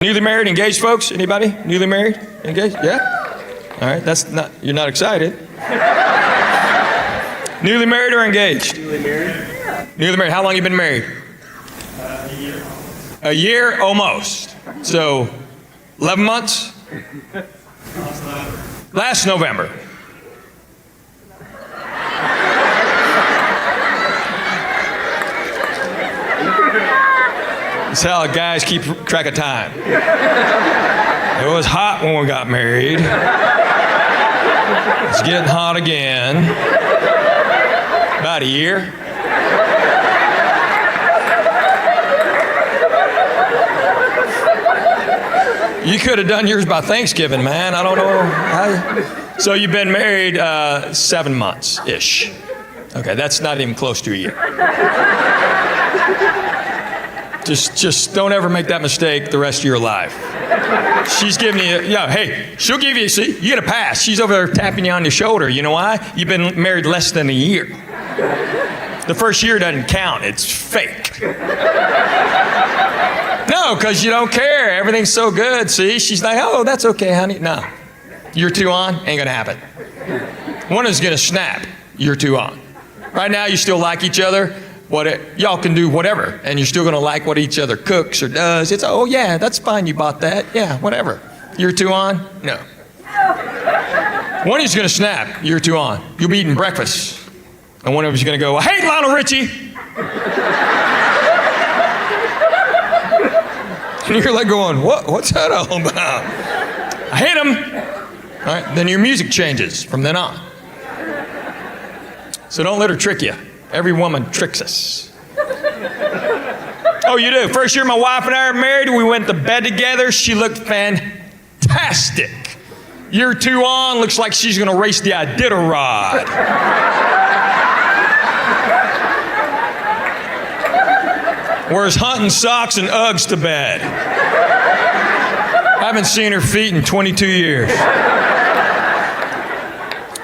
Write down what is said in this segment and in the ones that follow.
Newly married, engaged folks? Anybody? Newly married, engaged? Yeah? All right, you're not excited. Newly married or engaged? Newly married. Newly married. How long you been married? A year. A year, almost. So, 11 months? Last November. That's how guys keep track of time. It was hot when we got married. It's getting hot again. About a year. You could have done yours by Thanksgiving, man. I don't know. So you've been married 7 months-ish. Okay, that's not even close to a year. Just don't ever make that mistake the rest of your life. She's giving you, hey, she'll give you, see, you get a pass. She's over there tapping you on the shoulder. You know why? You've been married less than a year. The first year doesn't count. It's fake. No, because you don't care. Everything's so good. See, she's like, oh, that's okay, honey. No. Year 2 on, ain't going to happen. One is going to snap. Year 2 on. Right now, you still like each other. Y'all can do whatever, and you're still going to like what each other cooks or does. It's, oh, yeah, that's fine. You bought that. Yeah, whatever. Year 2 on? No. One of you's going to snap. Year 2 on. You'll be eating breakfast. And one of you's going to go, I hate Lionel Richie. And you're like going, what's that all about? I hate him. All right, then your music changes from then on. So don't let her trick you. Every woman tricks us. Oh, you do? First year my wife and I were married, we went to bed together. She looked fantastic. Year 2 on, looks like she's going to race the Iditarod. Wears hunting socks and Uggs to bed. I haven't seen her feet in 22 years.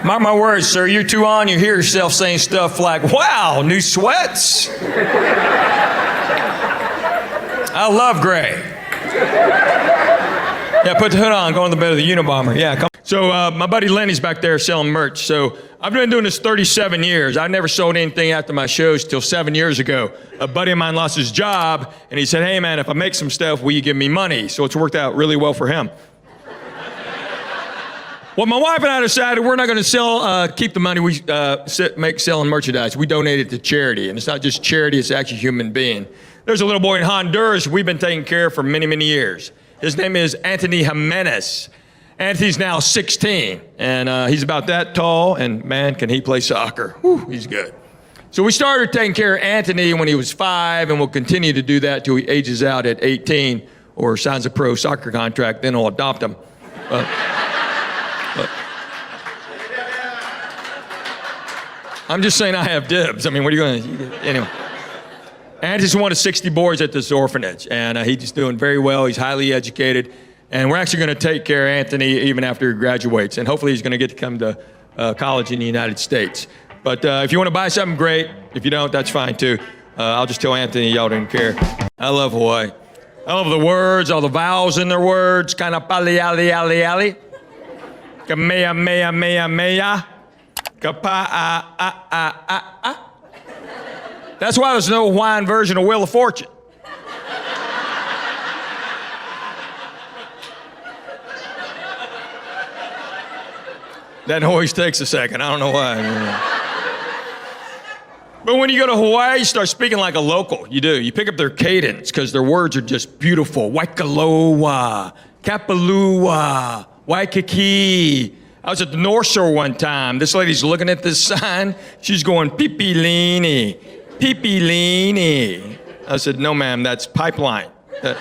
Mark my words, sir, year 2 on, you hear yourself saying stuff like, wow, new sweats. I love gray. Yeah, put the hood on, go in the bed of the Unabomber. Yeah, come. So my buddy Lenny's back there selling merch. So I've been doing this 37 years. I never sold anything after my shows till 7 years ago. A buddy of mine lost his job, and he said, hey, man, if I make some stuff, will you give me money? So it's worked out really well for him. Well, my wife and I decided we're not going to keep the money we make selling merchandise. We donate it to charity, and it's not just charity, it's actually a human being. There's a little boy in Honduras we've been taking care of for many, many years. His name is Anthony Jimenez. Anthony's now 16, and he's about that tall, and man, can he play soccer. Whew, he's good. So we started taking care of Anthony when he was 5, and we'll continue to do that till he ages out at 18 or signs a pro soccer contract, then we'll adopt him. I'm just saying I have dibs. I mean, what are you going to... Anyway. Anthony's one of 60 boys at this orphanage, and he's doing very well. He's highly educated, and we're actually going to take care of Anthony even after he graduates, and hopefully he's going to get to come to college in the United States. But if you want to buy something, great. If you don't, that's fine, too. I'll just tell Anthony y'all didn't care. I love Hawaii. I love the words, all the vowels in their words. Kind of pali ali ali ali. Kamea mea mea mea. That's why there's no Hawaiian version of Wheel of Fortune. That always takes a second. I don't know why. But when you go to Hawaii, you start speaking like a local. You do. You pick up their cadence because their words are just beautiful. Waikoloa, Kapalua, Waikiki. I was at the North Shore one time. This lady's looking at this sign. She's going, Pipilini, Pipilini. I said, no, ma'am, that's pipeline. It's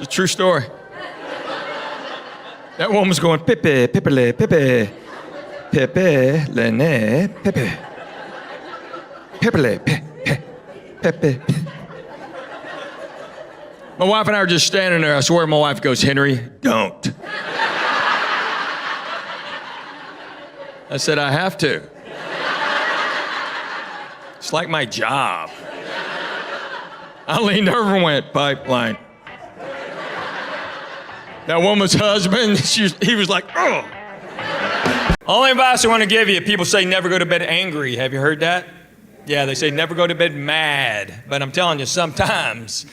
a true story. That woman was going, Pepe, Pepele, Pepe, Pepe, Lene, Pepe. Pepe, Pepe. My wife and I are just standing there. I swear my wife goes, Henry, don't. I said, I have to. It's like my job. I leaned over and went, pipeline. That woman's husband, he was like, oh. Only advice I want to give you, people say never go to bed angry. Have you heard that? Yeah, they say never go to bed mad. But I'm telling you, sometimes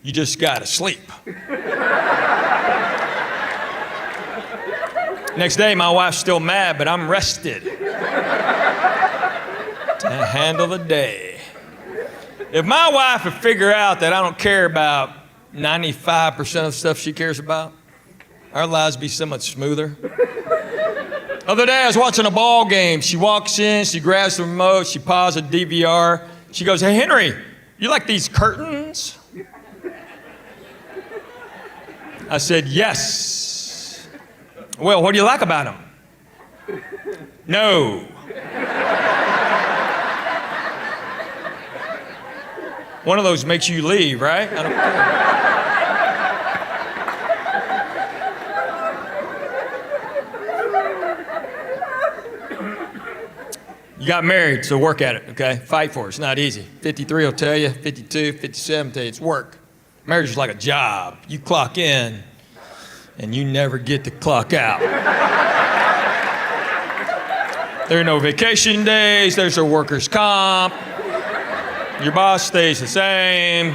you just gotta sleep. Next day, my wife's still mad, but I'm rested to handle the day. If my wife would figure out that I don't care about 95% of the stuff she cares about, our lives would be so much smoother. Other day, I was watching a ball game. She walks in, she grabs the remote, she pauses a DVR. She goes, hey, Henry, you like these curtains? I said, yes. Well, what do you like about them? No. One of those makes you leave, right? I don't care. You got married, so work at it, okay? Fight for it. It's not easy. 53 will tell you, 52, 57 will tell you it's work. Marriage is like a job. You clock in, and you never get to clock out. There are no vacation days. There's no workers' comp. Your boss stays the same.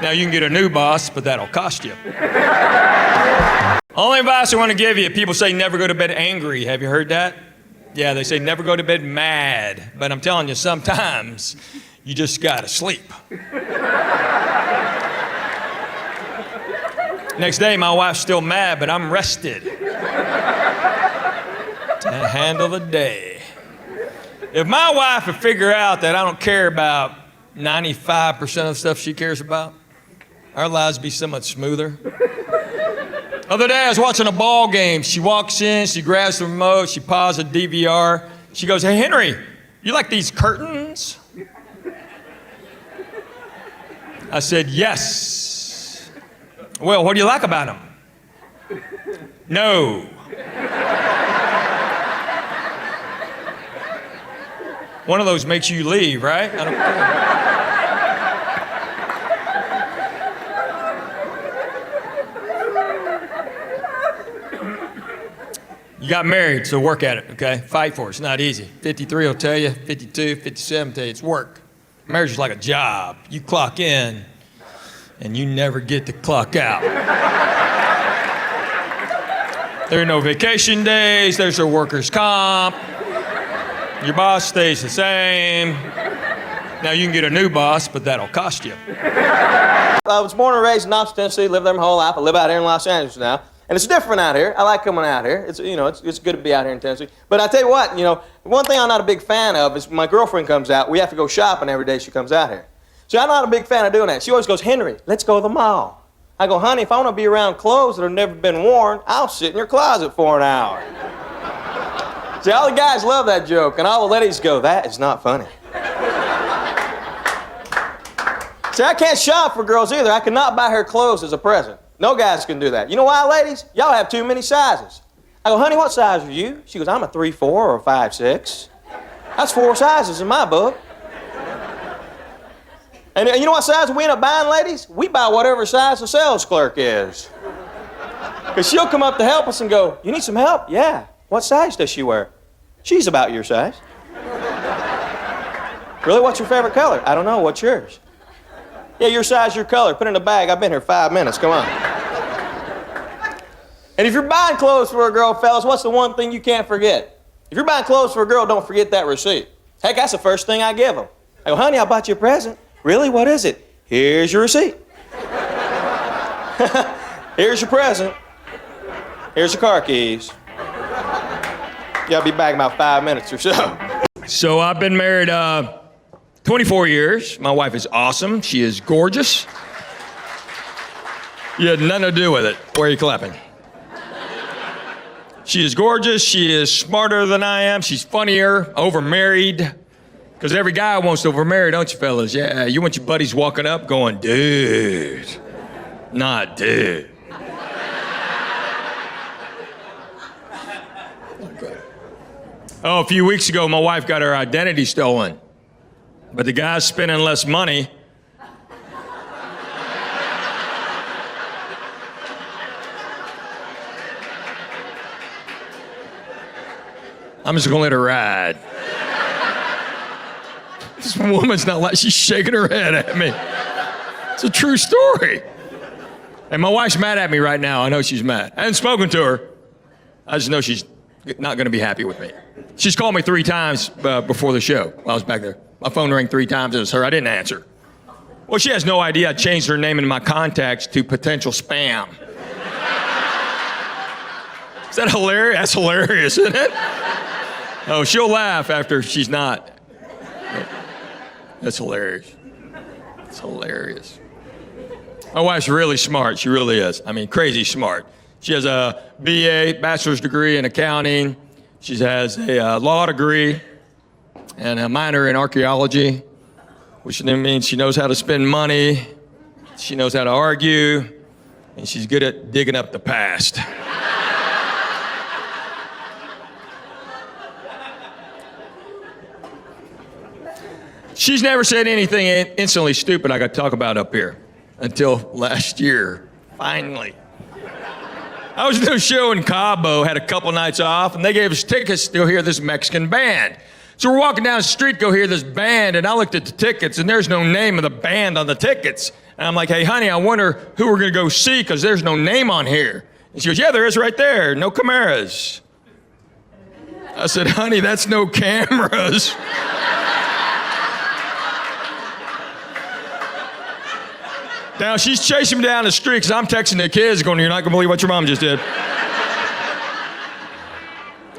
Now, you can get a new boss, but that'll cost you. Only advice I want to give you, people say never go to bed angry. Have you heard that? Yeah, they say never go to bed mad. But I'm telling you, sometimes you just gotta sleep. Next day, my wife's still mad, but I'm rested to handle the day. If my wife would figure out that I don't care about 95% of the stuff she cares about, our lives would be so much smoother. Other day, I was watching a ball game. She walks in, she grabs the remote, she pauses a DVR. She goes, hey, Henry, you like these curtains? I said, yes. Well, what do you like about them? No. One of those makes you leave, right? I don't care. You got married, so work at it, okay? Fight for it. It's not easy. 53 will tell you, 52, 57 will tell you it's work. Marriage is like a job. You clock in, and you never get to clock out. There are no vacation days. There's no workers' comp. Your boss stays the same. Now, you can get a new boss, but that'll cost you. I was born and raised in Knoxville, Tennessee, lived there my whole life. I live out here in Los Angeles now. And it's different out here. I like coming out here. It's good to be out here in Tennessee. But I tell you what, one thing I'm not a big fan of is when my girlfriend comes out, we have to go shopping every day she comes out here. So I'm not a big fan of doing that. She always goes, Henry, let's go to the mall. I go, honey, if I want to be around clothes that have never been worn, I'll sit in your closet for an hour. See, all the guys love that joke, and all the ladies go, that is not funny. See, I can't shop for girls either. I cannot buy her clothes as a present. No guys can do that. You know why, ladies? Y'all have too many sizes. I go, honey, what size are you? She goes, I'm a 3'4" or a 5'6". That's 4 sizes in my book. And you know what size we end up buying, ladies? We buy whatever size the sales clerk is. Because she'll come up to help us and go, you need some help? Yeah. What size does she wear? She's about your size. Really, what's your favorite color? I don't know, what's yours? Yeah, your size, your color. Put it in a bag. I've been here 5 minutes. Come on. And if you're buying clothes for a girl, fellas, what's the one thing you can't forget? If you're buying clothes for a girl, don't forget that receipt. Heck, that's the first thing I give them. I go, honey, I bought you a present. Really? What is it? Here's your receipt. Here's your present. Here's your car keys. You gotta be back in about 5 minutes or so. So I've been married 24 years. My wife is awesome. She is gorgeous. You had nothing to do with it. Why are you clapping? She is gorgeous. She is smarter than I am. She's funnier, overmarried. Because every guy wants to overmarry, don't you, fellas? Yeah, you want your buddies walking up going, dude, not dude. Oh, a few weeks ago, my wife got her identity stolen. But the guy's spending less money. I'm just gonna let her ride. This woman's not like, she's shaking her head at me. It's a true story. And my wife's mad at me right now. I know she's mad. I haven't spoken to her. I just know she's not gonna be happy with me. She's called me 3 times before the show while I was back there. My phone rang 3 times, it was her, I didn't answer. Well, she has no idea I changed her name in my contacts to potential spam. Is that hilarious? That's hilarious, isn't it? Oh, she'll laugh after she's not. That's hilarious. It's hilarious. My wife's really smart, she really is. I mean, crazy smart. She has a BA, bachelor's degree in accounting. She has a law degree and a minor in archaeology, which then means she knows how to spend money, she knows how to argue, and she's good at digging up the past. She's never said anything instantly stupid I got to talk about up here until last year, finally. I was doing a show in Cabo, had a couple nights off, and they gave us tickets to go hear this Mexican band. So we're walking down the street, go hear this band, and I looked at the tickets, and there's no name of the band on the tickets. And I'm like, hey, honey, I wonder who we're gonna go see, because there's no name on here. And she goes, yeah, there is right there, no cameras. I said, honey, that's no cameras. Now, she's chasing me down the street because I'm texting the kids going, you're not going to believe what your mom just did.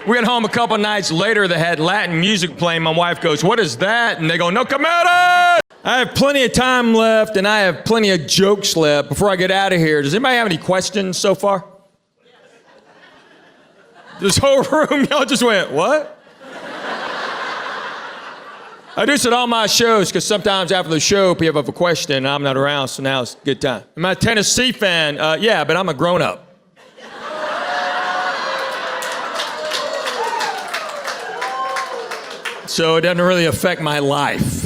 We got home a couple nights later that had Latin music playing. My wife goes, what is that? And they go, no cameras! I have plenty of time left and I have plenty of jokes left before I get out of here. Does anybody have any questions so far? This whole room, y'all just went, what? I do this at all my shows because sometimes after the show, people have a question and I'm not around, so now it's a good time. Am I a Tennessee fan? Yeah, but I'm a grown-up. So it doesn't really affect my life.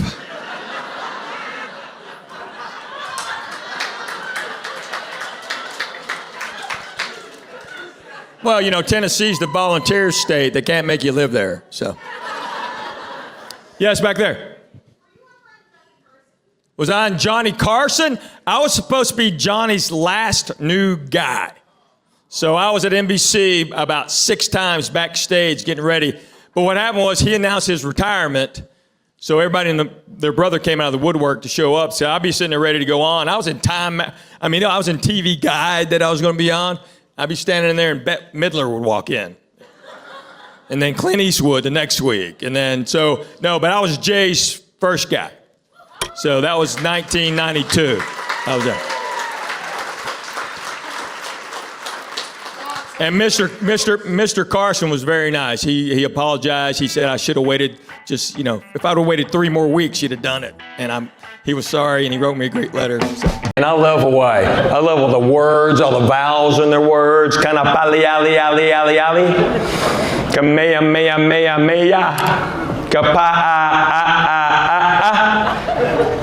Well, you know, Tennessee's the volunteer state. They can't make you live there, so. Yes, back there. Was I on Johnny Carson? I was supposed to be Johnny's last new guy. So I was at NBC about 6 times backstage getting ready. But what happened was he announced his retirement. So everybody and their brother came out of the woodwork to show up. So I'd be sitting there ready to go on. I was in I was in TV Guide that I was going to be on. I'd be standing in there and Bette Midler would walk in. And then Clint Eastwood the next week. And then, but I was Jay's first guy. So that was 1992. I was there. And Mr. Carson was very nice. He apologized. He said I should have waited if I would have waited 3 more weeks, he'd have done it. And he was sorry, and he wrote me a great letter. So. And I love Hawaii. I love all the words, all the vowels in their words. Kana pali ali ali ali ali. Kamea mea mea mea. Kapa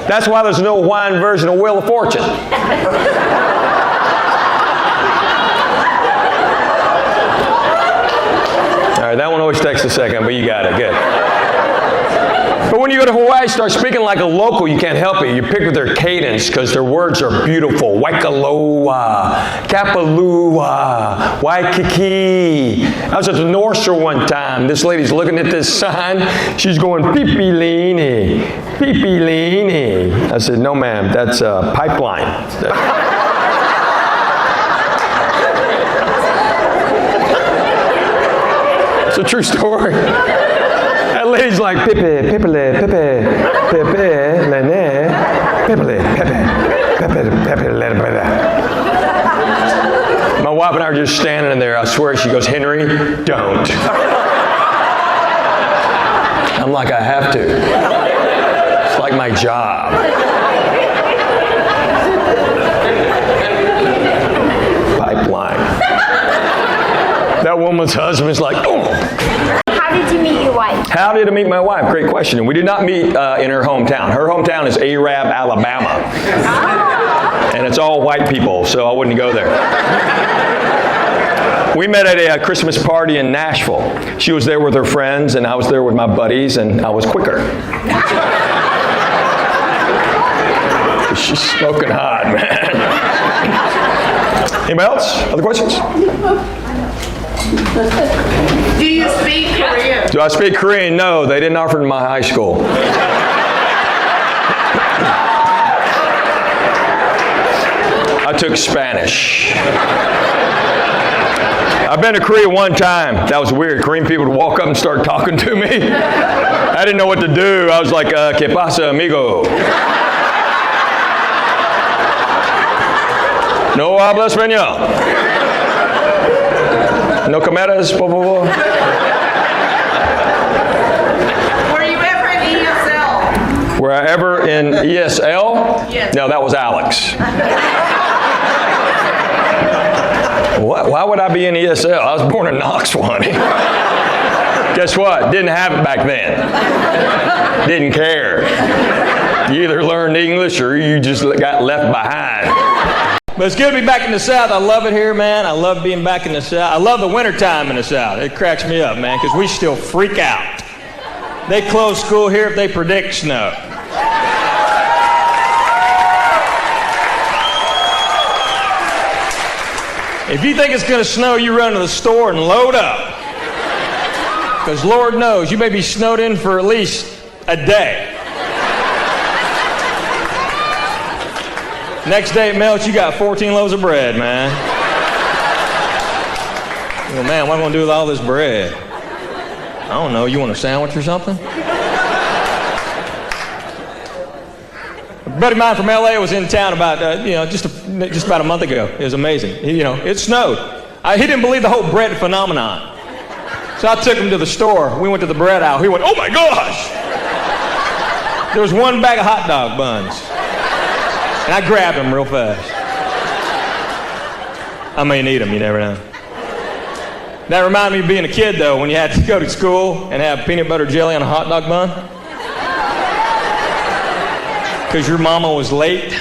That's why there's no Hawaiian version of Wheel of Fortune. All right, that one always takes a second, but you got it. Good. But when you go to Hawaii, start speaking like a local, you can't help it. You pick with their cadence because their words are beautiful. Waikoloa, Kapalua, Waikiki. I was at the North Shore one time. This lady's looking at this sign. She's going, Pipilini, Pipilini. I said, no ma'am, that's a pipeline. It's a true story. That lady's like, Pepe, Pepele, Pepe, Pepe, Lene, Pepele, Pepe, Pepe, Pepe, Lene. My wife and I are just standing there. I swear, she goes, Henry, don't. I'm like, I have to. It's like my job. Pipeline. That woman's husband's like, oh. How did you meet your How did I meet my wife? Great question. And we did not meet in her hometown. Her hometown is Arab, Alabama. And it's all white people, so I wouldn't go there. We met at a Christmas party in Nashville. She was there with her friends, and I was there with my buddies, and I was quicker. She's smoking hot, man. Anybody else? Other questions? Do you speak Korean? Do I speak Korean? No, they didn't offer it in my high school. I took Spanish. I've been to Korea one time. That was weird. Korean people would walk up and start talking to me. I didn't know what to do. I was like, ¿Qué pasa, amigo? No habla español. No comeras, por favor. Were you ever in ESL? Were I ever in ESL? Yes. No, that was Alex. What? Why would I be in ESL? I was born in Knoxville, honey. Guess what? Didn't have it back then. Didn't care. You either learned English or you just got left behind. But it's good to be back in the South. I love it here, man. I love being back in the South. I love the wintertime in the South. It cracks me up, man, because we still freak out. They close school here if they predict snow. If you think it's going to snow, you run to the store and load up. Because Lord knows, you may be snowed in for at least a day. Next day it melts, you got 14 loaves of bread, man. Well, man, what am I going to do with all this bread? I don't know, you want a sandwich or something? A buddy of mine from LA was in town about, just about a month ago. It was amazing. It snowed. He didn't believe the whole bread phenomenon. So I took him to the store. We went to the bread aisle. He went, oh my gosh! There was one bag of hot dog buns. And I grabbed them real fast. I may need them, you never know. That reminded me of being a kid, though, when you had to go to school and have peanut butter jelly on a hot dog bun. Because your mama was late.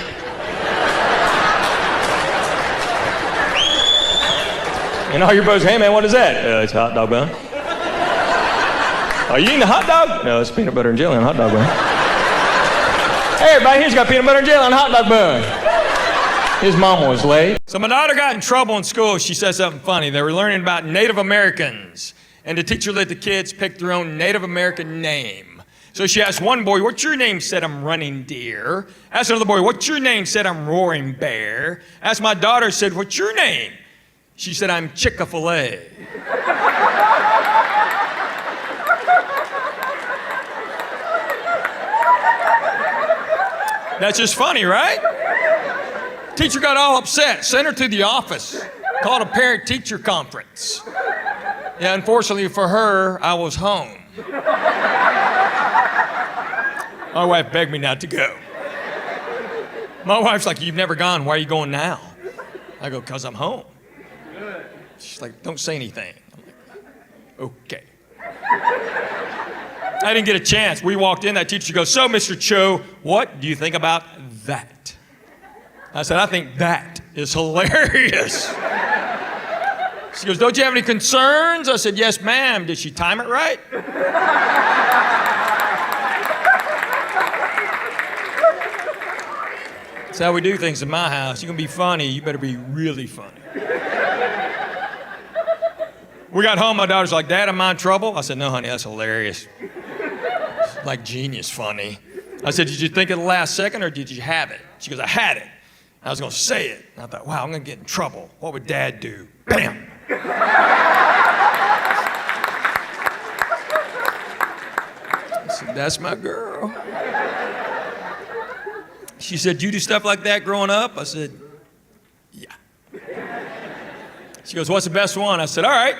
And all your buddies, hey man, what is that? It's a hot dog bun. Are you eating a hot dog? No, it's peanut butter and jelly on a hot dog bun. Hey, everybody here's got peanut butter and jelly on a hot dog bun. His mama was late. So my daughter got in trouble in school. She said something funny. They were learning about Native Americans. And the teacher let the kids pick their own Native American name. So she asked one boy, what's your name? Said, I'm Running Deer. Asked another boy, what's your name? Said, I'm Roaring Bear. Asked my daughter, said, what's your name? She said, I'm Chick-fil-A. That's just funny, right? Teacher got all upset, sent her to the office, called a parent-teacher conference. Yeah, unfortunately for her, I was home. My wife begged me not to go. My wife's like, you've never gone, why are you going now? I go, because I'm home. She's like, don't say anything. I'm like, okay. I didn't get a chance. We walked in, that teacher goes, so Mr. Cho, what do you think about that? I said, I think that is hilarious. She goes, don't you have any concerns? I said, yes, ma'am. Did she time it right? That's how we do things in my house. You're going to be funny, you better be really funny. We got home, my daughter's like, Dad, am I in trouble? I said, no, honey, that's hilarious. It's like genius funny. I said, did you think of the last second or did you have it? She goes, I had it. I was going to say it. And I thought, wow, I'm going to get in trouble. What would Dad do? Bam! I said, that's my girl. She said, you do stuff like that growing up? I said, yeah. She goes, what's the best one? I said, all right.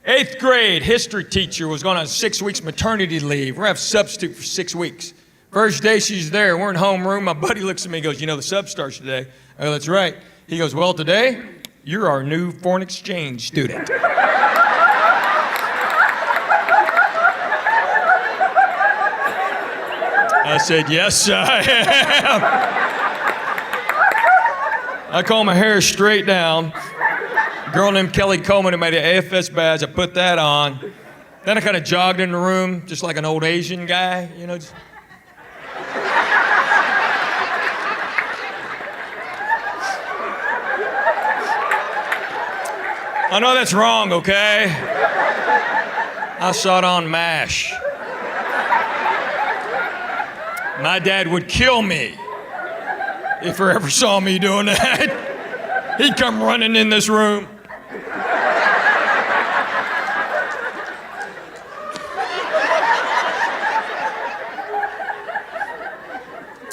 8th grade history teacher was going on 6 weeks maternity leave. We're going to have a substitute for 6 weeks. First day she's there, we're in homeroom. My buddy looks at me and goes, you know, the sub starts today. I go, that's right. He goes, well, today, you're our new foreign exchange student. I said, yes, I am. I comb my hair straight down. A girl named Kelly Coleman who made an AFS badge. I put that on. Then I kind of jogged in the room, just like an old Asian guy, you know. I know that's wrong, okay? I saw it on MASH. My dad would kill me if he ever saw me doing that. He'd come running in this room.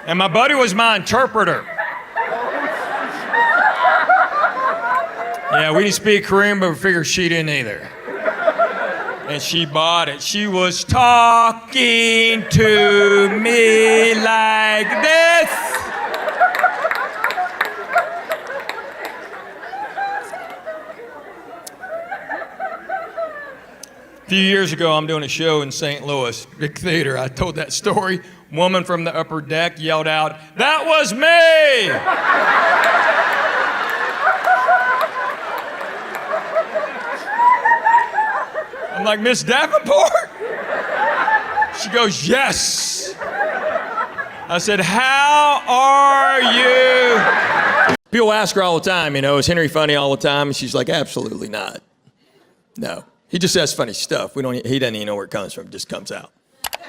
And my buddy was my interpreter. Yeah, we didn't speak Korean, but we figured she didn't either. And she bought it. She was talking to me like this. A few years ago, I'm doing a show in St. Louis, big theater. I told that story. Woman from the upper deck yelled out, "That was me!" I'm like, "Miss Davenport?" She goes, "Yes." I said, "How are you?" People ask her all the time, you know, "Is Henry funny all the time?" And she's like, "Absolutely not. No. He just says funny stuff. He doesn't even know where it comes from. It just comes out."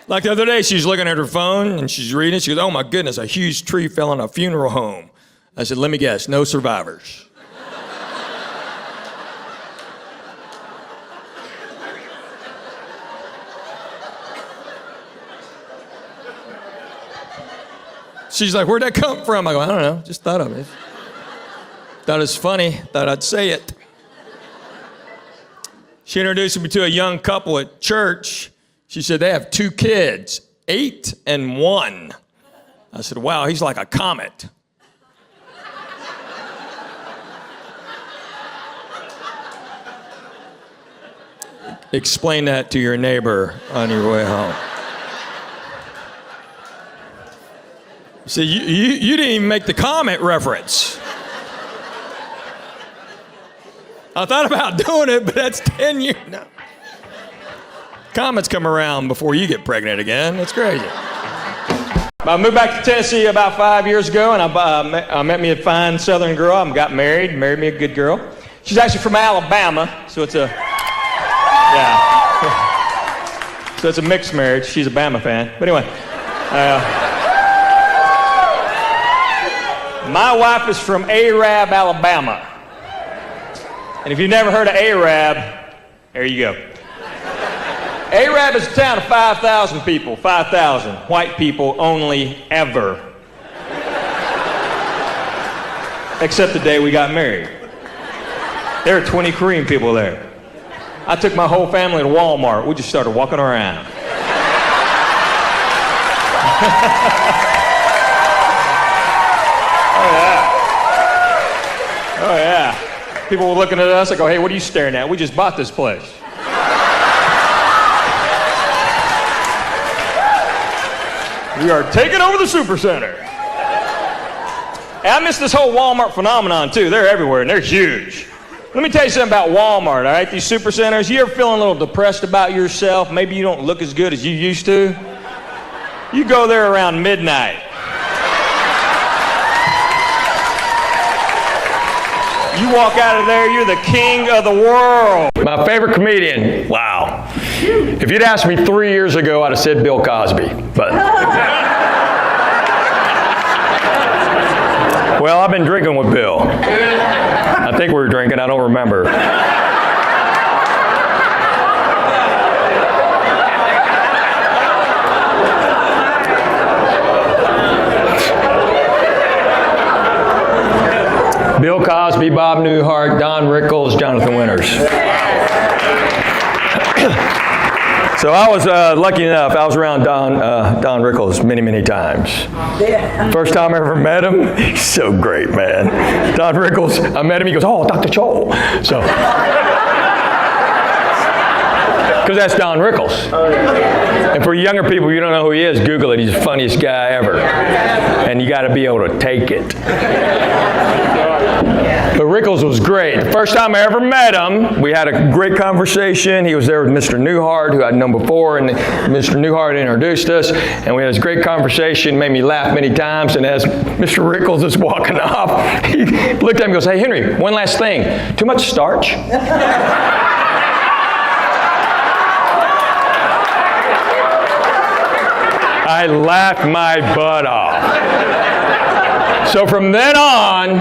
Like the other day, she's looking at her phone and she's reading. She goes, "Oh my goodness, a huge tree fell on a funeral home." I said, "Let me guess, no survivors." She's like, "Where'd that come from?" I go, "I don't know, just thought of it. Thought it was funny, thought I'd say it." She introduced me to a young couple at church. She said they have 2 kids, 8 and 1. I said, "Wow, he's like a comet." Explain that to your neighbor on your way home. See, you didn't even make the comet reference. I thought about doing it, but that's 10 years now. Comets come around before you get pregnant again. It's crazy. I moved back to Tennessee about 5 years ago, and I met me a fine Southern girl. I got married me a good girl. She's actually from Alabama, so it's a so it's a mixed marriage. She's a Bama fan, but anyway. My wife is from Arab, Alabama. And if you've never heard of Arab, there you go. Arab is a town of 5,000 people, 5,000. White people only ever. Except the day we got married. There were 20 Korean people there. I took my whole family to Walmart. We just started walking around. Oh yeah. People were looking at us. I go, "Hey, what are you staring at? We just bought this place." We are taking over the Supercenter. And I miss this whole Walmart phenomenon too. They're everywhere and they're huge. Let me tell you something about Walmart, all right? These Supercenters, you ever feeling a little depressed about yourself? Maybe you don't look as good as you used to? You go there around midnight. You walk out of there, you're the king of the world. My favorite comedian, wow. If you'd asked me 3 years ago, I'd have said Bill Cosby, but. Well, I've been drinking with Bill. I think we were drinking, I don't remember. Bill Cosby, Bob Newhart, Don Rickles, Jonathan Winters. So I was lucky enough, I was around Don Rickles many, many times. First time I ever met him, he's so great, man. Don Rickles, I met him, he goes, "Oh, Dr. Joel." So, because that's Don Rickles. And for younger people, you don't know who he is, Google it. He's the funniest guy ever. And you got to be able to take it. But Rickles was great. The first time I ever met him, we had a great conversation. He was there with Mr. Newhart, who I'd known before, and Mr. Newhart introduced us, and we had this great conversation, made me laugh many times, and as Mr. Rickles is walking off, he looked at me and goes, "Hey, Henry, one last thing. Too much starch?" I laughed my butt off. So from then on,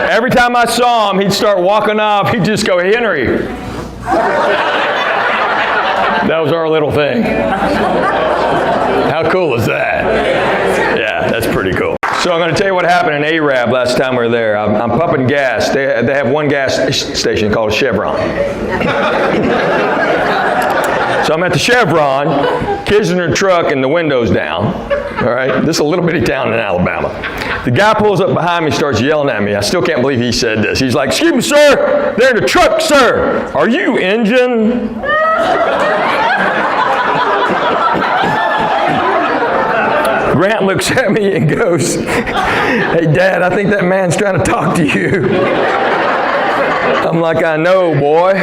every time I saw him, he'd start walking up. He'd just go, "Hey, Henry." That was our little thing. How cool is that? Yeah, that's pretty cool. So I'm going to tell you what happened in Arab last time we were there. I'm pumping gas. They have one gas station called Chevron. So I'm at the Chevron, kids in their truck and the windows down. All right, this is a little bitty town in Alabama. The guy pulls up behind me, starts yelling at me. I still can't believe he said this. He's like, "Excuse me, sir, they're in the truck, sir. Are you engine?" Grant looks at me and goes, "Hey, Dad, I think that man's trying to talk to you." I'm like, "I know, boy."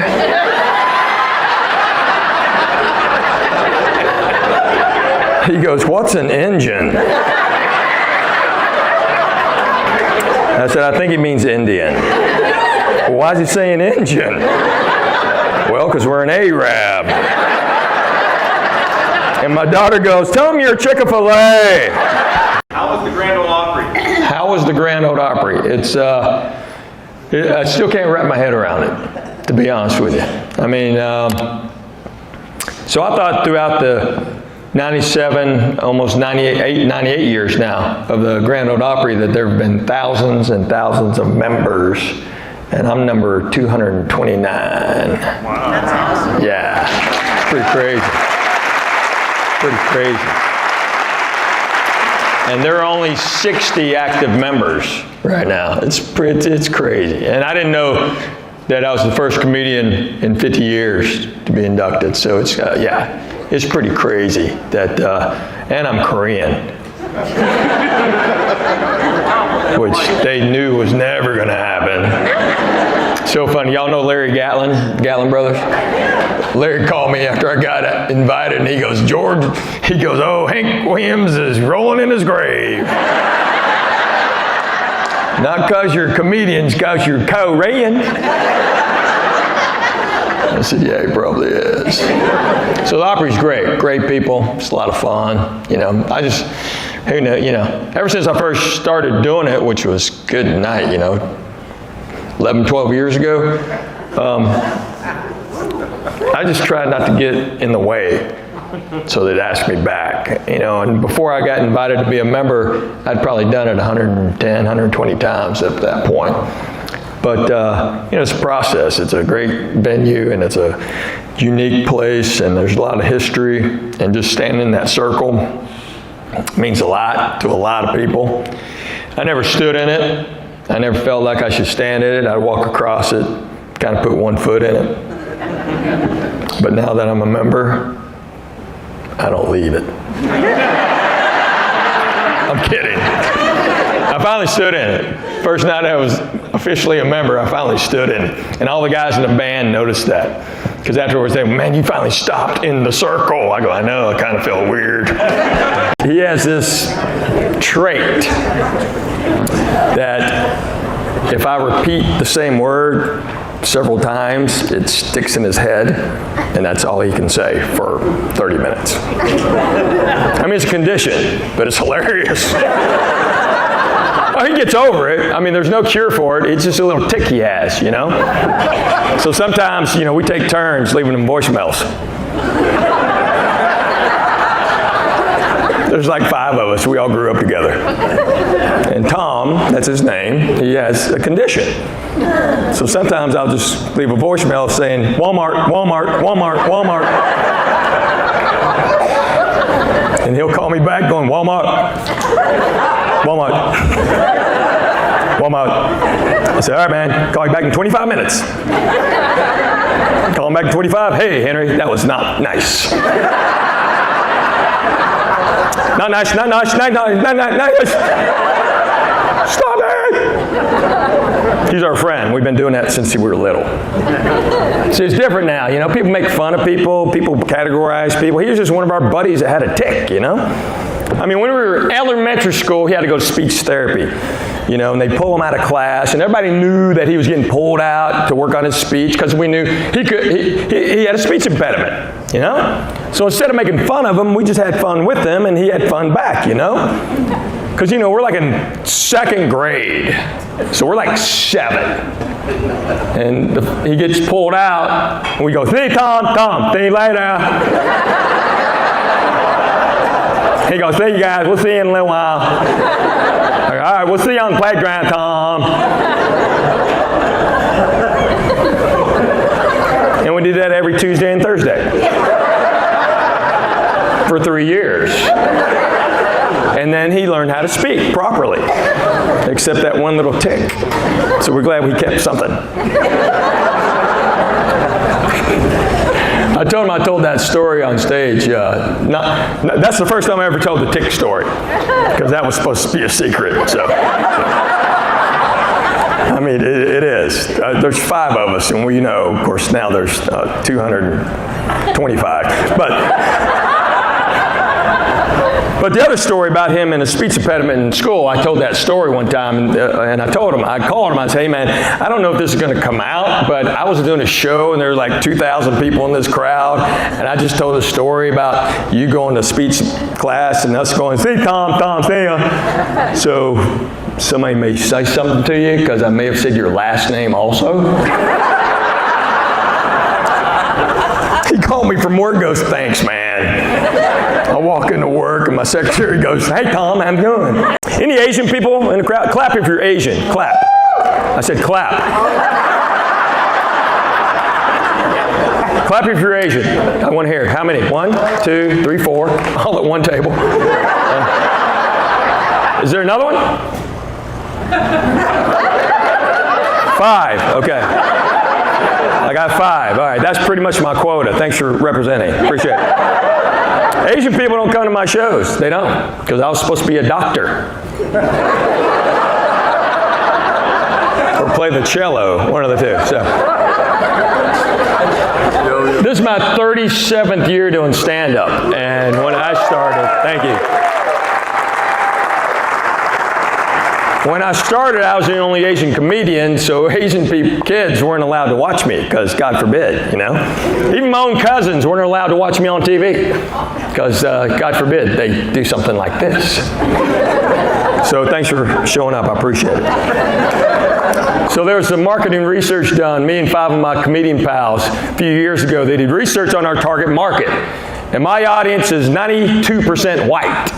He goes, "What's an engine?" I said, "I think he means Indian." "Well, why is he saying engine?" "Well, because we're an Arab." And my daughter goes, "Tell him you're a Chick-fil-A." How was the Grand Ole Opry? How was the Grand Ole Opry? I still can't wrap my head around it, to be honest with you. I mean, so I thought throughout the 97, almost 98 years now of the Grand Ole Opry that there have been thousands and thousands of members, and I'm number 229. Wow. That's awesome. Yeah, pretty crazy. Pretty crazy. And there are only 60 active members right now. It's crazy. And I didn't know that I was the first comedian in 50 years to be inducted. So it's, it's pretty crazy that, and I'm Korean, which they knew was never going to happen. So funny. Y'all know Larry Gatlin Brothers? Larry called me after I got invited, and he goes, "George," he goes, "Oh, Hank Williams is rolling in his grave." "Not because you're comedians, because you're Korean." I said, "Yeah, he probably is." So the Opry's great. Great people. It's a lot of fun. You know, ever since I first started doing it, which was good night, 11, 12 years ago, I just tried not to get in the way so they'd ask me back, and before I got invited to be a member, I'd probably done it 110, 120 times at that point. But, it's a process. It's a great venue, and it's a unique place, and there's a lot of history, and just standing in that circle means a lot to a lot of people. I never stood in it. I never felt like I should stand in it. I'd walk across it, kind of put one foot in it. But now that I'm a member, I don't leave it. I'm kidding. I finally stood in it. First night I was officially a member, I finally stood in it. And all the guys in the band noticed that. Because afterwards they went, "Man, you finally stopped in the circle." I go, "I know, it kind of felt weird." He has this trait that if I repeat the same word several times, it sticks in his head, and that's all he can say for 30 minutes. I mean, it's a condition, but it's hilarious. Oh, he gets over it. I mean, there's no cure for it. It's just a little tick he has, So sometimes, we take turns leaving him voicemails. There's like 5 of us. We all grew up together. And Tom, that's his name, he has a condition. So sometimes I'll just leave a voicemail saying, "Walmart, Walmart, Walmart, Walmart." And he'll call me back going, "Walmart, Walmart, Walmart." I said, "All right, man, call you back in 25 minutes. Call him back in 25. "Hey, Henry, that was not nice." Not nice, not nice, not nice, not nice. Stop it! He's our friend. We've been doing that since we were little. See, it's different now. You know, people make fun of people. People categorize people. He was just one of our buddies that had a tick, you know? I mean, when we were in elementary school, he had to go to speech therapy, you know, and they pull him out of class, and everybody knew that he was getting pulled out to work on his speech because we knew he had a speech impediment, you know? So instead of making fun of him, we just had fun with him, and he had fun back, you know? Because, you know, we're like in second grade, so we're like 7. And he gets pulled out, and we go, see you, Tom, see you later. He goes, see you guys, we'll see you in a little while. All right, we'll see you on the playground, Tom. And we did that every Tuesday and Thursday for 3 years. And then he learned how to speak properly, except that one little tick. So we're glad we kept something. I told that story on stage. That's the first time I ever told the tick story, because that was supposed to be a secret. So, I mean, it is. There's 5 of us, and we know. Of course, now there's 225. But the other story about him and a speech impediment in school, I told that story one time, and I called him, I said, hey man, I don't know if this is going to come out, but I was doing a show, and there were like 2,000 people in this crowd, and I just told a story about you going to speech class and us going, see Tom, see ya. So somebody may say something to you, because I may have said your last name also. He called me from work, goes, thanks man. I walk into work and my secretary goes, hey Tom, how you doing? Any Asian people in the crowd? Clap if you're Asian. Clap. I said clap. Clap if you're Asian. I want to hear. How many? 1, 2, 3, 4. All at one table. Is there another one? 5. Okay. I got 5. All right. That's pretty much my quota. Thanks for representing. Appreciate it. Asian people don't come to my shows. They don't, because I was supposed to be a doctor. Or play the cello, one of the two. So, this is my 37th year doing stand-up, and when I started, thank you. When I started, I was the only Asian comedian, so Asian kids weren't allowed to watch me, because God forbid, you know. Even my own cousins weren't allowed to watch me on TV, because God forbid they do something like this. So thanks for showing up. I appreciate it. So there was some marketing research done. Me and 5 of my comedian pals a few years ago, they did research on our target market. And my audience is 92% white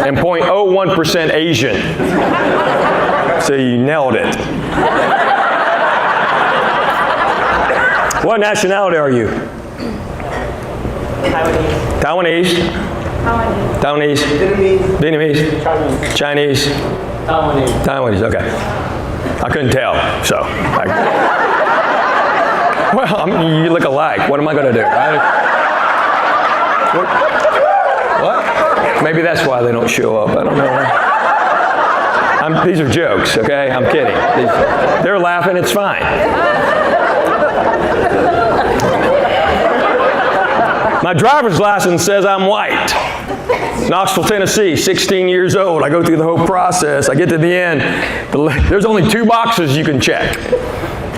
and 0.01% Asian. So you nailed it. What nationality are you? Taiwanese. Taiwanese. Vietnamese. Chinese. Taiwanese. Okay. I couldn't tell. So. Well, I mean, you look alike. What am I going to do? What? Maybe that's why they don't show up. I don't know. These are jokes, okay? I'm kidding. They're laughing. It's fine. My driver's license says I'm white. Knoxville, Tennessee, 16 years old. I go through the whole process. I get to the end. There's only 2 boxes you can check.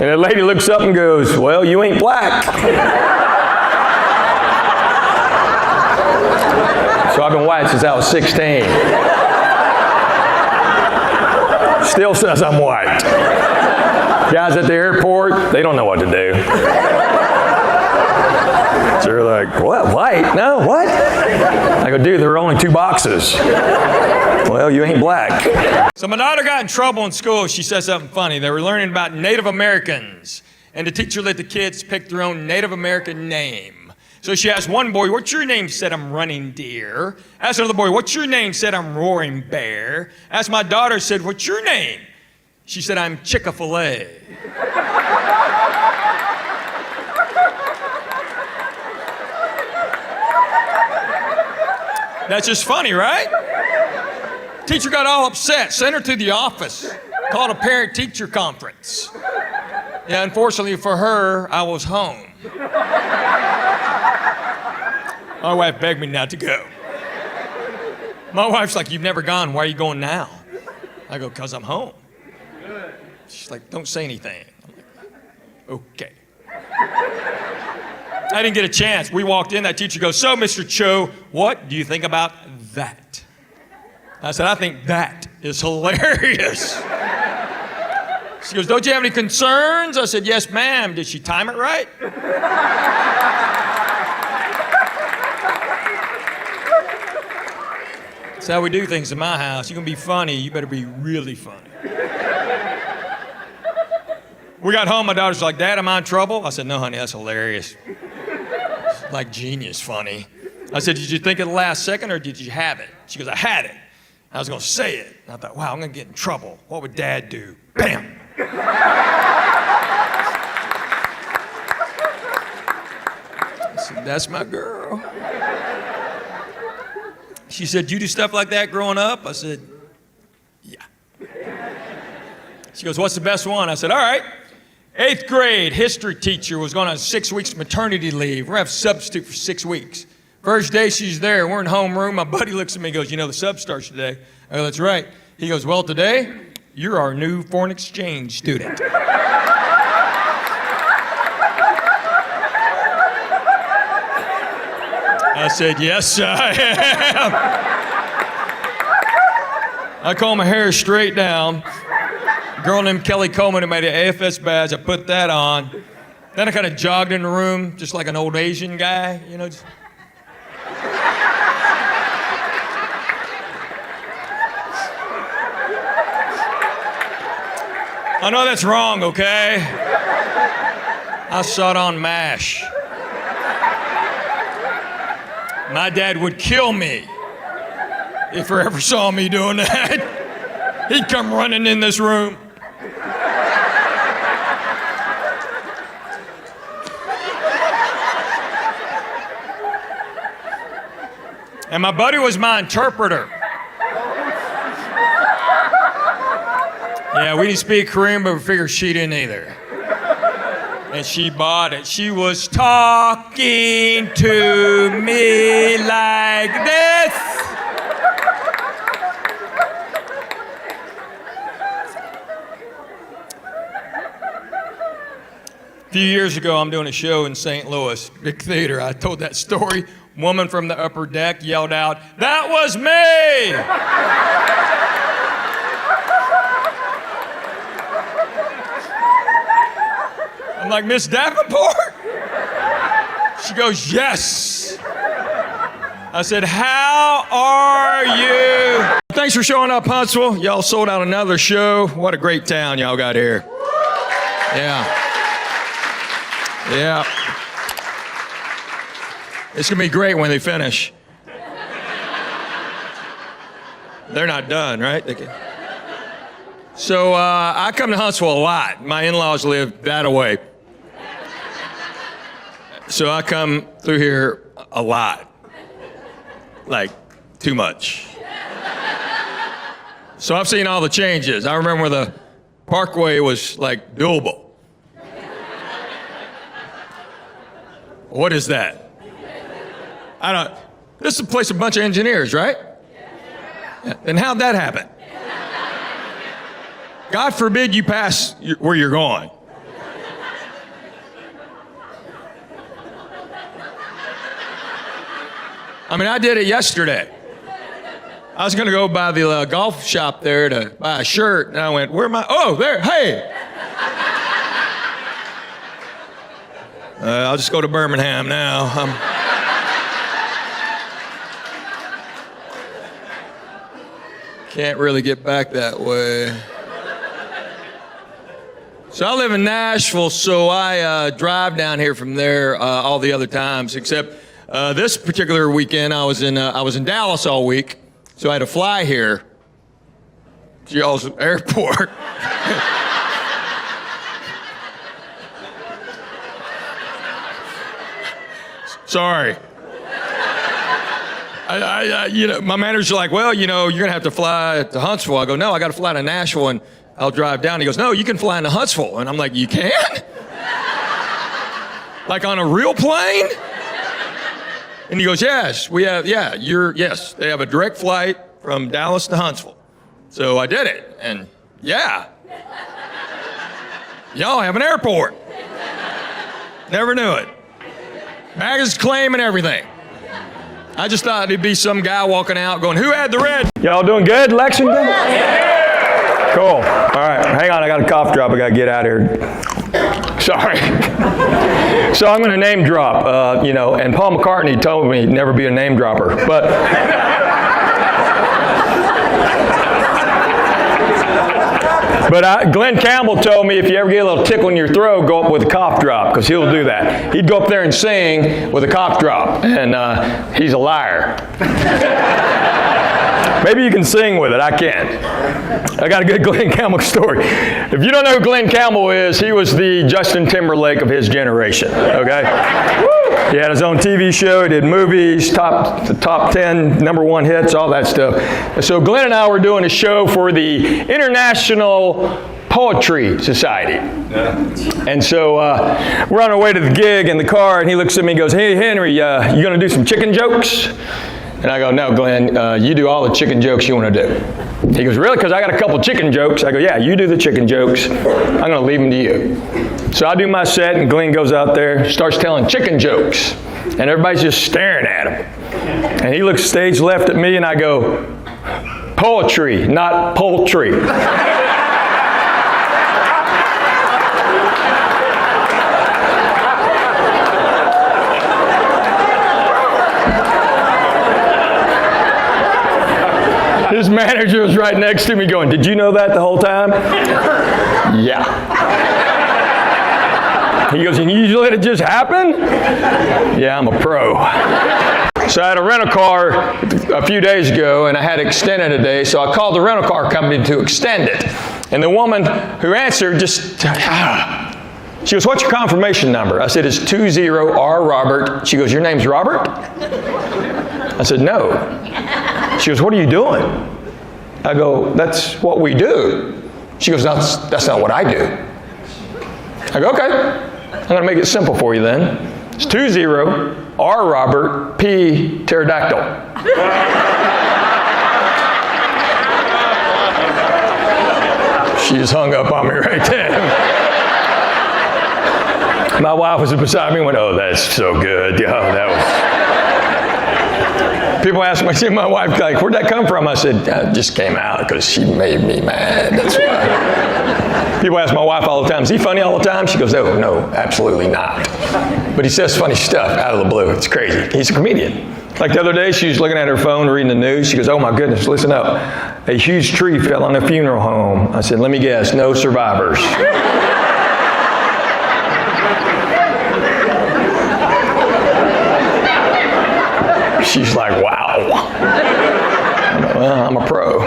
And the lady looks up and goes, well, you ain't black. So I've been white since I was 16. Still says I'm white. Guys at the airport, they don't know what to do. So they're like, what, white? No, what? I go, dude, there are only 2 boxes. Well, you ain't black. So my daughter got in trouble in school. She said something funny. They were learning about Native Americans, and the teacher let the kids pick their own Native American name. So she asked one boy, what's your name? Said, I'm Running Deer. Asked another boy, what's your name? Said, I'm Roaring Bear. Asked my daughter, said, what's your name? She said, I'm Chick-fil-A. That's just funny, right? Teacher got all upset, sent her to the office, called a parent-teacher conference. Yeah, unfortunately for her, I was home. My wife begged me not to go. My wife's like, you've never gone, why are you going now? I go, because I'm home. She's like, don't say anything. I'm like, okay. I didn't get a chance. We walked in, that teacher goes, so Mr. Cho, what do you think about that? I said, I think that is hilarious. She goes, don't you have any concerns? I said, yes, ma'am. Did she time it right? That's how we do things in my house. You're going to be funny, you better be really funny. We got home, my daughter's like, Dad, am I in trouble? I said, no, honey, that's hilarious. It's like genius funny. I said, did you think of the last second or did you have it? She goes, I had it. I was going to say it. And I thought, wow, I'm going to get in trouble. What would Dad do? Bam. I said, that's my girl. She said, you do stuff like that growing up? I said, yeah. She goes, what's the best one? I said, all right. 8th grade history teacher was going on 6 weeks maternity leave. We're going to have a substitute for 6 weeks. First day she's there, we're in homeroom. My buddy looks at me and goes, you know, the sub starts today. I go, that's right. He goes, well, today, you're our new foreign exchange student. I said, yes, I am. I comb my hair straight down. A girl named Kelly Coleman who made an AFS badge, I put that on. Then I kind of jogged in the room, just like an old Asian guy, you know. I know that's wrong, okay? I saw it on MASH. My dad would kill me if he ever saw me doing that. He'd come running in this room. And my buddy was my interpreter. Yeah, we didn't speak Korean, but we figured she didn't either. And she bought it. She was talking to me like this. A few years ago, I'm doing a show in St. Louis, big theater. I told that story. Woman from the upper deck yelled out, "That was me!" I'm like, Miss Davenport? She goes, yes. I said, how are you? Thanks for showing up, Huntsville. Y'all sold out another show. What a great town y'all got here. Yeah. Yeah. It's gonna be great when they finish. They're not done, right? So I come to Huntsville a lot. My in-laws live that away. So I come through here a lot. Like, too much. So I've seen all the changes. I remember when the Parkway was like doable. What is that? I don't, this is a place of a bunch of engineers, right? Yeah. Then how'd that happen? God forbid you pass where you're going. I mean, I did it yesterday. I was gonna go by the golf shop there to buy a shirt, and I went, where am I? Oh, there, hey! I'll just go to Birmingham now. Can't really get back that way. So I live in Nashville, so I drive down here from there all the other times, except this particular weekend I was in Dallas all week, so I had to fly here to y'all's airport. Sorry. My manager's like, well, you're going to have to fly to Huntsville. I go, no, I got to fly to Nashville and I'll drive down. He goes, no, you can fly into Huntsville. And I'm like, you can? Like on a real plane? And he goes, yes, we have, yes, they have a direct flight from Dallas to Huntsville. So I did it, and yeah. Y'all have an airport. Never knew it. Baggage claim and everything. I just thought it'd be some guy walking out going, who had the red? Y'all doing good, Lexington? Cool. All right, hang on, I got a cough drop. I got to get out of here. Sorry. So I'm going to name drop, and Paul McCartney told me never be a name dropper. But Glenn Campbell told me if you ever get a little tickle in your throat, go up with a cough drop, because he'll do that. He'd go up there and sing with a cough drop, and he's a liar. Maybe you can sing with it. I can't. I got a good Glenn Campbell story. If you don't know who Glenn Campbell is, he was the Justin Timberlake of his generation, okay? He had his own TV show. He did movies, top 10, number one hits, all that stuff. And so Glenn and I were doing a show for the International Poetry Society. Yeah. And so we're on our way to the gig in the car, and he looks at me and goes, hey, Henry, you going to do some chicken jokes? And I go, no, Glenn, you do all the chicken jokes you want to do. He goes, really? Because I got a couple chicken jokes. I go, yeah, you do the chicken jokes. I'm going to leave them to you. So I do my set, and Glenn goes out there, starts telling chicken jokes. And everybody's just staring at him. And he looks stage left at me, and I go, poetry, not poultry. His manager was right next to me going, did you know that the whole time? Yeah. He goes, and you just let it just happen? Yeah, I'm a pro. So I had a rental car a few days ago, and I had extended a day, so I called the rental car company to extend it. And the woman who answered just, she goes, what's your confirmation number? I said, it's 20R Robert. She goes, your name's Robert? I said, no. She goes, what are you doing? I go, that's what we do. She goes, that's not what I do. I go, okay. I'm going to make it simple for you then. It's 20R Robert, P pterodactyl. She just hung up on me right then. My wife was beside me and went, oh, that's so good. Yeah, that was... People ask me, my wife, like, where'd that come from? I said, it just came out because she made me mad. That's why. People ask my wife all the time, is he funny all the time? She goes, oh, no, absolutely not. But he says funny stuff out of the blue. It's crazy. He's a comedian. Like the other day, she was looking at her phone, reading the news. She goes, oh, my goodness, listen up. A huge tree fell on a funeral home. I said, let me guess, no survivors. She's like, wow. Well, I'm a pro.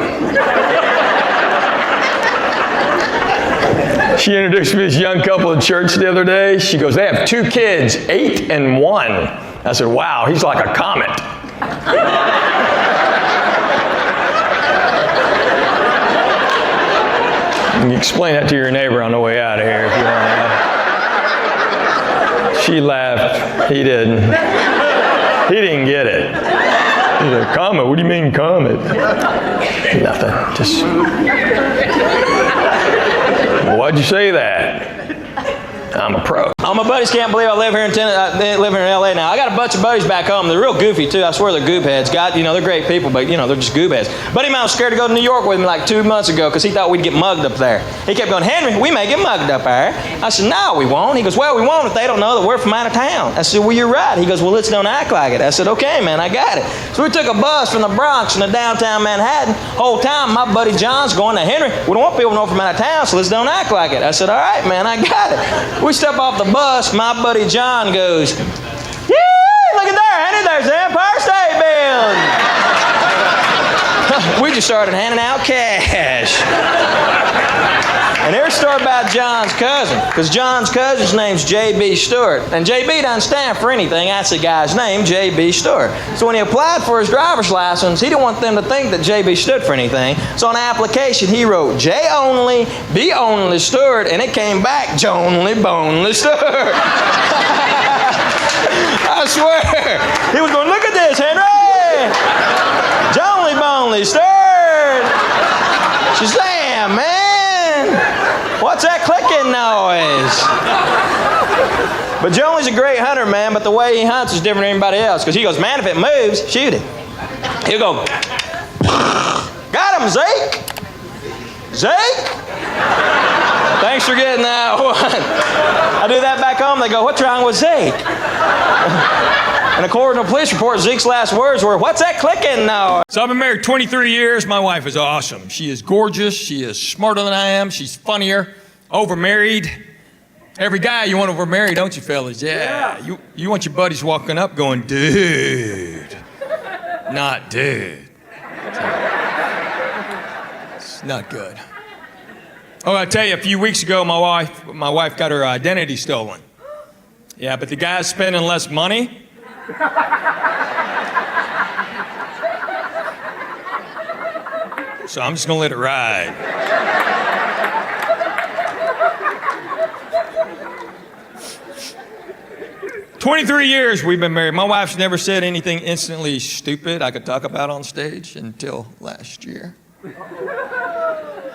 She introduced me to this young couple at church the other day. She goes, they have 2 kids, 8 and 1. I said, wow, he's like a comet. You can explain that to your neighbor on the way out of here if you want to. She laughed. He didn't. He didn't get it. He's like, comet? What do you mean comet? Nothing. Just, why'd you say that? I'm a pro. All my buddies can't believe I live here in LA now. I got a bunch of buddies back home. They're real goofy too. I swear they're goob heads. God, they're great people, but they're just goob heads. Buddy of mine was scared to go to New York with me like 2 months ago because he thought we'd get mugged up there. He kept going, Henry, we may get mugged up there. I said, no, we won't. He goes, well, we won't if they don't know that we're from out of town. I said, well, you're right. He goes, well, let's don't act like it. I said, okay, man, I got it. So we took a bus from the Bronx into downtown Manhattan. Whole time, my buddy John's going, now, Henry, we don't want people to know from out of town, so let's don't act like it. I said, all right, man, I got it. We step off the bus. My buddy John goes, yeah, look at there, Henry, there's the Empire State Building. We just started handing out cash. And there's a story about John's cousin, because John's cousin's name's J.B. Stewart. And J.B. doesn't stand for anything. That's the guy's name, J.B. Stewart. So when he applied for his driver's license, he didn't want them to think that J.B. stood for anything. So on the application, he wrote J only, B only Stewart, and it came back Jonely Bonely Stewart. I swear. He was going, look at this, Henry. Jonely Bonely Stewart. Shazam, man. What's that clicking noise? But Jonely's a great hunter, man, but the way he hunts is different than anybody else. Because he goes, man, if it moves, shoot it. He'll go, got him, Zeke. Zeke? Thanks for getting that one. I do that back home. They go, what's wrong with Zeke? And according to a police report, Zeke's last words were, what's that clicking noise? So I've been married 23 years. My wife is awesome. She is gorgeous. She is smarter than I am. She's funnier. Overmarried. Every guy you want overmarried, don't you, fellas? Yeah. You want your buddies walking up going, dude. Not dude. It's not good. Oh, I tell you, a few weeks ago, my wife got her identity stolen. Yeah, but the guy's spending less money. So I'm just gonna let it ride. "23 years we've been married. My wife's never said anything instantly stupid I could talk about on stage until last year.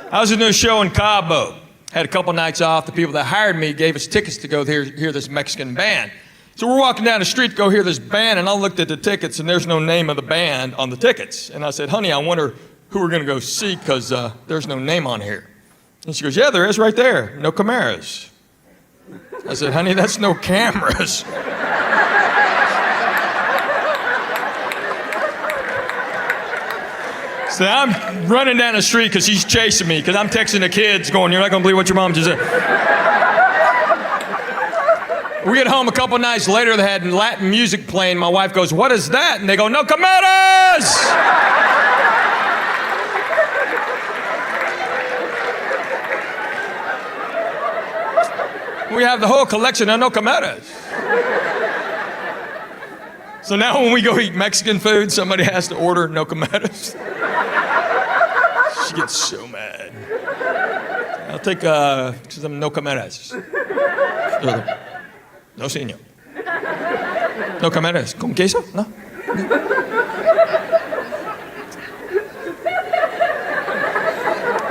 I was in a show in Cabo. Had a couple nights off. The people that hired me gave us tickets to go hear this Mexican band. So we're walking down the street to go hear this band, and I looked at the tickets, and there's no name of the band on the tickets. And I said, honey, I wonder who we're going to go see, because there's no name on here. And she goes, yeah, there is right there. No cameras. I said, honey, that's no cameras. So I'm running down the street because she's chasing me, because I'm texting the kids going, you're not going to believe what your mom just said. We get home a couple nights later, they had Latin music playing. My wife goes, what is that? And they go, no cameras! We have the whole collection of no cameras. So now when we go eat Mexican food, somebody has to order no cameras. She gets so mad. I'll take some no cameras. No, señor. No cameras. ¿Con queso? No.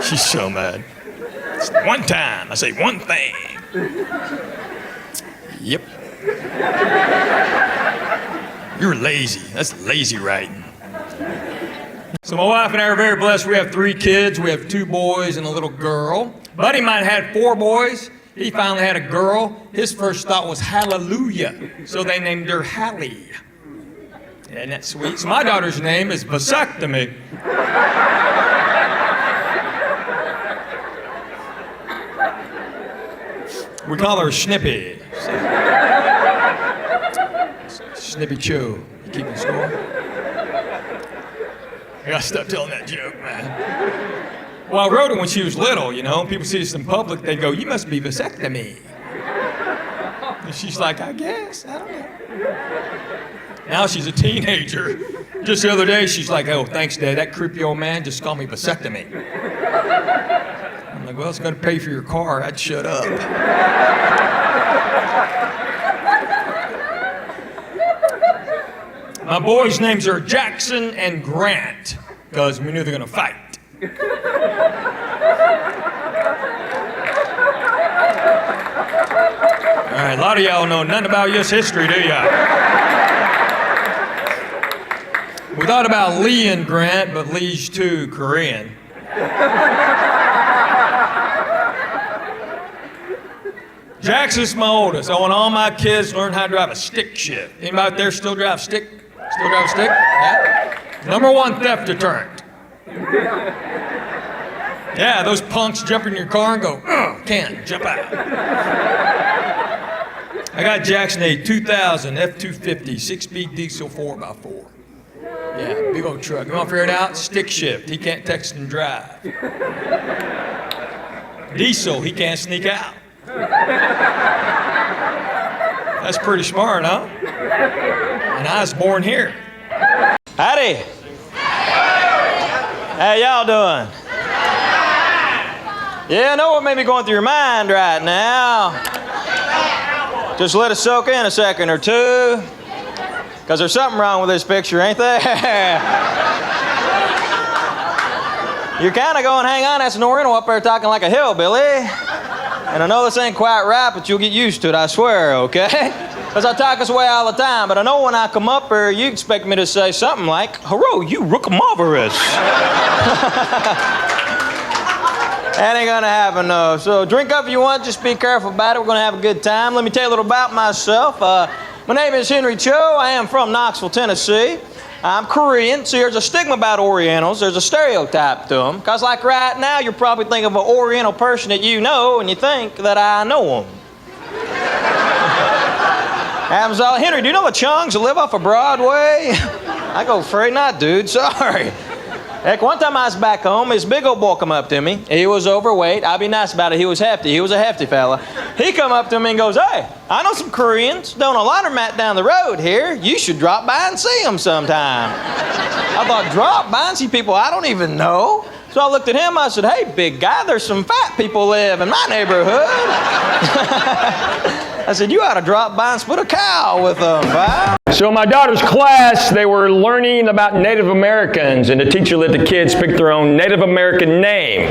She's so mad. It's one time. I say one thing. Yep. You're lazy. That's lazy writing. So my wife and I are very blessed. We have 3 kids. We have 2 boys and a little girl. Buddy mine had 4 boys. He finally had a girl. His first thought was hallelujah. So they named her Hallie. Isn't that sweet? So my daughter's name is Vasectomy. We call her Snippy. Snippy Cho. You keeping score? I gotta stop telling that joke, man. Well, I wrote it when she was little, you know. People see us in public, they go, you must be vasectomy. And she's like, I guess, I don't know. Now she's a teenager. Just the other day, she's like, oh, thanks, Dad. That creepy old man just called me vasectomy. I'm like, well, it's gonna pay for your car. I'd shut up. My boys' names are Jackson and Grant, because we knew they're gonna fight. All right, a lot of y'all know nothing about U.S. history, do ya? We thought about Lee and Grant, but Lee's too Korean. Jackson's my oldest. I want all my kids to learn how to drive a stick shift. Anybody out there still drive stick? Still drive a stick? Yeah. Number 1 theft deterrent. Yeah, those punks jump in your car and go, can't jump out. I got Jackson a 2000 F-250 6-speed diesel 4x4. Yeah, big old truck. You want to figure it out? Stick shift. He can't text and drive. Diesel, he can't sneak out. That's pretty smart, huh? And I was born here. Howdy. How y'all doing? Yeah, I know what may be going through your mind right now. Just let it soak in a second or two. Because there's something wrong with this picture, ain't there? You're kind of going, hang on, that's an Oriental up there talking like a hillbilly. And I know this ain't quite right, but you'll get used to it, I swear, okay? Because I talk this way all the time, but I know when I come up here, you expect me to say something like, "Hello, you rookamarvelous." That ain't gonna happen, no. So drink up if you want, just be careful about it. We're gonna have a good time. Let me tell you a little about myself. My name is Henry Cho. I am from Knoxville, Tennessee. I'm Korean. See, there's a stigma about Orientals. There's a stereotype to them. Because like right now, you're probably thinking of an Oriental person that you know, and you think that I know them. Henry, do you know the Chungs that live off of Broadway? I go, afraid not, dude. Sorry. Heck, one time I was back home, this big old boy come up to me. He was overweight. I'll be nice about it. He was hefty. He was a hefty fella. He come up to me and goes, "Hey, I know some Koreans down a laundromat down the road here. You should drop by and see them sometime." I thought, drop by and see people I don't even know? So I looked at him, I said, "Hey, big guy, there's some fat people live in my neighborhood." I said, "You ought to drop by and split a cow with them, pal." So in my daughter's class, they were learning about Native Americans, and the teacher let the kids pick their own Native American name.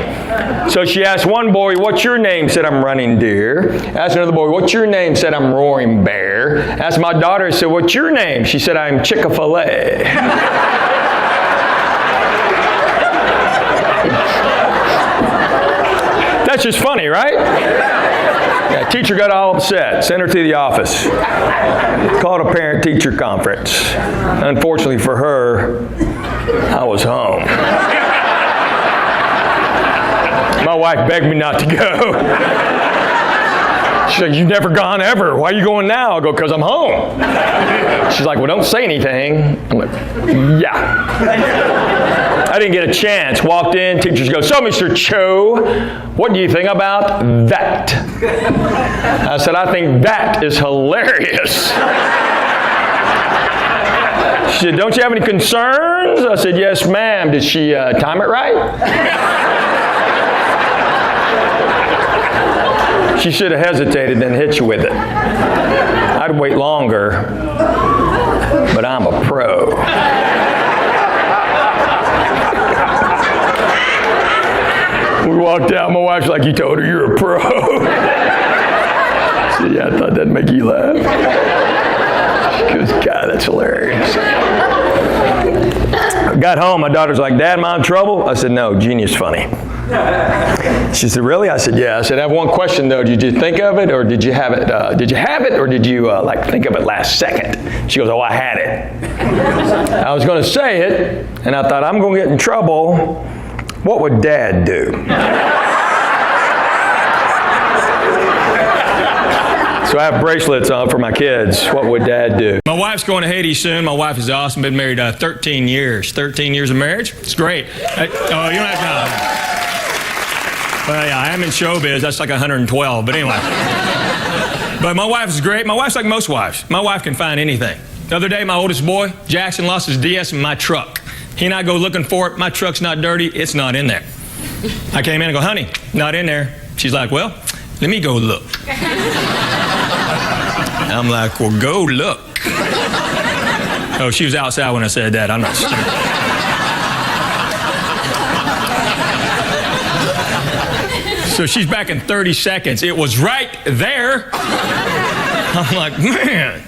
So she asked one boy, "What's your name?" Said, "I'm Running Deer." Asked another boy, "What's your name?" Said, "I'm Roaring Bear." Asked my daughter, said, "What's your name?" She said, "I'm Chick-fil-A." That's just funny, right? Yeah, teacher got all upset, sent her to the office, called a parent-teacher conference. Unfortunately for her, I was home. My wife begged me not to go. She said, "You've never gone ever. Why are you going now?" I go, "Because I'm home." She's like, "Well, don't say anything." I'm like, "Yeah." I didn't get a chance. Walked in, teachers go, "So, Mr. Cho, what do you think about that?" I said, "I think that is hilarious." She said, "Don't you have any concerns?" I said, "Yes, ma'am." Did she time it right? She should have hesitated, then hit you with it. I'd wait longer, but I'm a pro. We walked out, my wife's like, "You told her you're a pro." I said, "Yeah, I thought that'd make you laugh." She goes, "God, that's hilarious." I got home, my daughter's like, "Dad, am I in trouble?" I said, "No, Genius funny." She said, "Really?" I said, "Yeah." I said, "I have one question though. Did you think of it, or did you have it? Did you have it, or did you think of it last second?" She goes, "Oh, I had it." I was going to say it, and I thought, I'm going to get in trouble. What would Dad do? So I have bracelets on for my kids. What would Dad do? My wife's going to Haiti soon. My wife is awesome. Been married 13 years. 13 years of marriage. It's great. Oh, you don't have to. Well, yeah, I am in showbiz. That's like 112. But anyway. But my wife is great. My wife's like most wives. My wife can find anything. The other day, my oldest boy, Jackson, lost his DS in my truck. He and I go looking for it. My truck's not dirty. It's not in there. I came in and go, "Honey, not in there." She's like, "Well, let me go look." I'm like, "Well, go look." Oh, she was outside when I said that. I'm not stupid. So she's back in 30 seconds. It was right there. I'm like, man.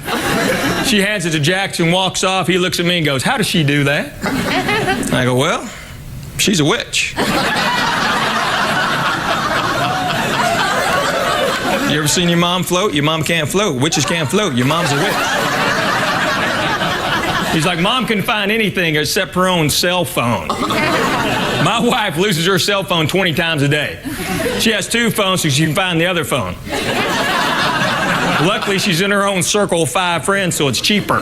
She hands it to Jackson, walks off. He looks at me and goes, "How does she do that?" I go, "Well, she's a witch." You ever seen your mom float? Your mom can't float. Witches can't float. Your mom's a witch. He's like, "Mom can find anything except her own cell phone." My wife loses her cell phone 20 times a day. She has 2 phones so she can find the other phone. Luckily, she's in her own circle of 5 friends, so it's cheaper.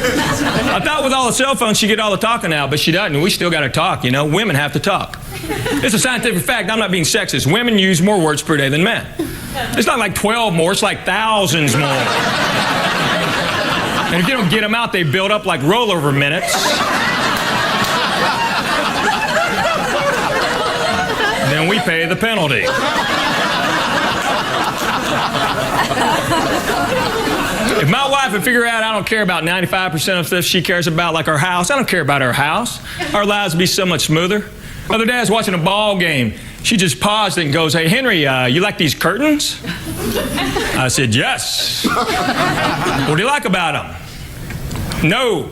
I thought with all the cell phones she'd get all the talking out, but she doesn't. We still got to talk, you know. Women have to talk. It's a scientific fact. I'm not being sexist. Women use more words per day than men. It's not like 12 more. It's like thousands more. And if you don't get them out, they build up like rollover minutes. Then we pay the penalty. If my wife would figure out I don't care about 95% of stuff she cares about, like our house, I don't care about our house. Our lives would be so much smoother. The other day I was watching a ball game. She just paused and goes, "Hey, Henry, you like these curtains?" I said, "Yes." "What do you like about them?" "No."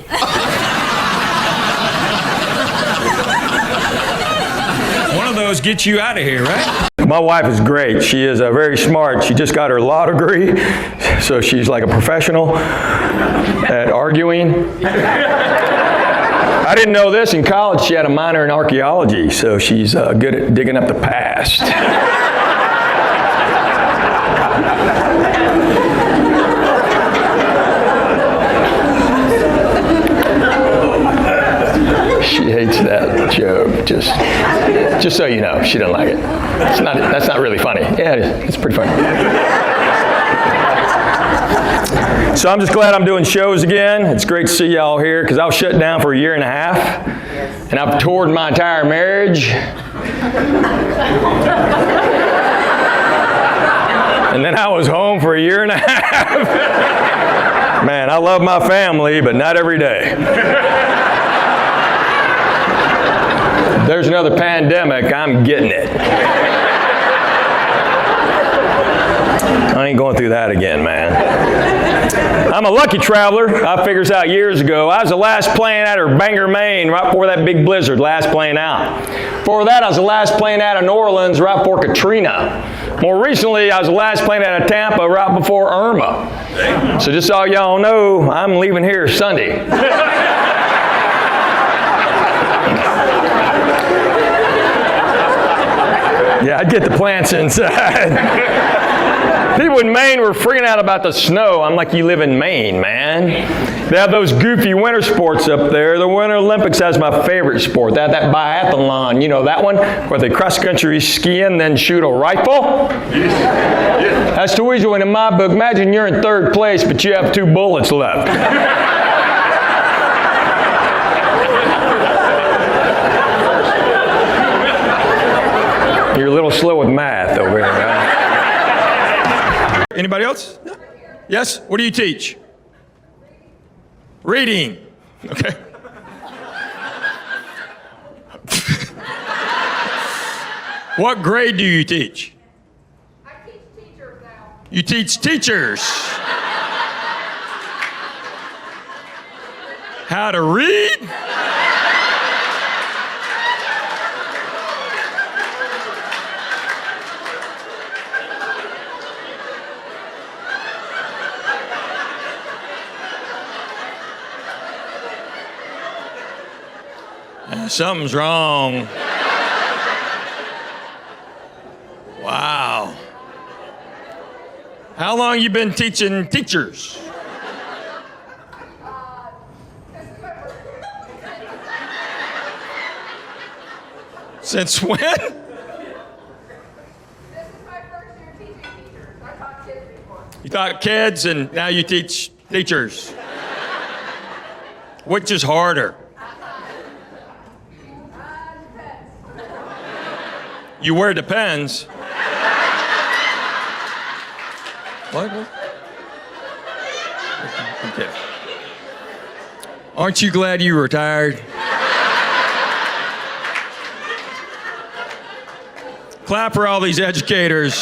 One of those gets you out of here, right? My wife is great. She is very smart. She just got her law degree, so she's like a professional at arguing. I didn't know this. In college, she had a minor in archaeology, so she's good at digging up the past. She hates that joke. Just so you know, she doesn't like it. That's not really funny. Yeah, it is. It's pretty funny. So I'm just glad I'm doing shows again. It's great to see y'all here because I was shut down for a year and a half, and I've toured my entire marriage. And then I was home for a year and a half. Man, I love my family, but not every day. There's another pandemic, I'm getting it. I ain't going through that again, man. I'm a lucky traveler. I figured this out years ago. I was the last plane out of Bangor, Maine, right before that big blizzard, last plane out. Before that, I was the last plane out of New Orleans, right before Katrina. More recently, I was the last plane out of Tampa, right before Irma. So just so y'all know, I'm leaving here Sunday. Yeah, I'd get the plants inside. People in Maine were freaking out about the snow. I'm like, you live in Maine, man. They have those goofy winter sports up there. The Winter Olympics has my favorite sport. They have that biathlon. You know that one? Where they cross-country ski and then shoot a rifle? That's too easy one in my book. Imagine you're in third place, but you have 2 bullets left. You're a little slow with math over here, right? Anybody else? Yes? What do you teach? Reading. Okay. What grade do you teach? I teach teachers now. You teach teachers. How to read? Something's wrong. Wow. How long you been teaching teachers? Since when? This is my first year teaching teachers. I taught kids before. You taught kids and now you teach teachers. Which is harder? You wear Depends. What? Okay. Aren't you glad you retired? Clap for all these educators.